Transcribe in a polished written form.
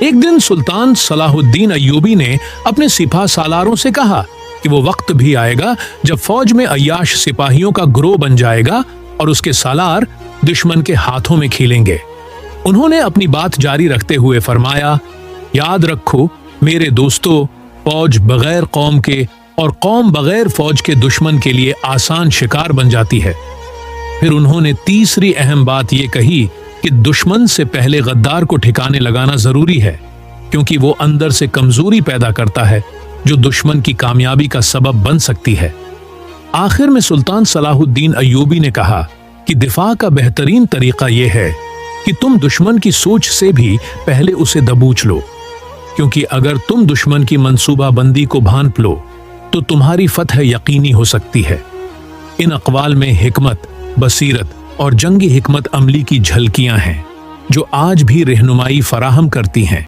ایک دن سلطان صلاح الدین ایوبی نے اپنے سپاہ سالاروں سے کہا کہ وہ وقت بھی آئے گا جب فوج میں عیاش سپاہیوں کا گروہ بن جائے گا اور اس کے سالار دشمن کے ہاتھوں میں کھیلیں گے۔ انہوں نے اپنی بات جاری رکھتے ہوئے فرمایا، یاد رکھو میرے دوستو، فوج بغیر قوم کے اور قوم بغیر فوج کے دشمن کے لیے آسان شکار بن جاتی ہے۔ پھر انہوں نے تیسری اہم بات یہ کہی کہ دشمن سے پہلے غدار کو ٹھکانے لگانا ضروری ہے، کیونکہ وہ اندر سے کمزوری پیدا کرتا ہے جو دشمن کی کامیابی کا سبب بن سکتی ہے۔ آخر میں سلطان صلاح الدین ایوبی نے کہا کہ دفاع کا بہترین طریقہ یہ ہے کہ تم دشمن کی سوچ سے بھی پہلے اسے دبوچ لو، کیونکہ اگر تم دشمن کی منصوبہ بندی کو بھانپ لو تو تمہاری فتح یقینی ہو سکتی ہے۔ ان اقوال میں حکمت، بصیرت اور جنگی حکمت عملی کی جھلکیاں ہیں جو آج بھی رہنمائی فراہم کرتی ہیں۔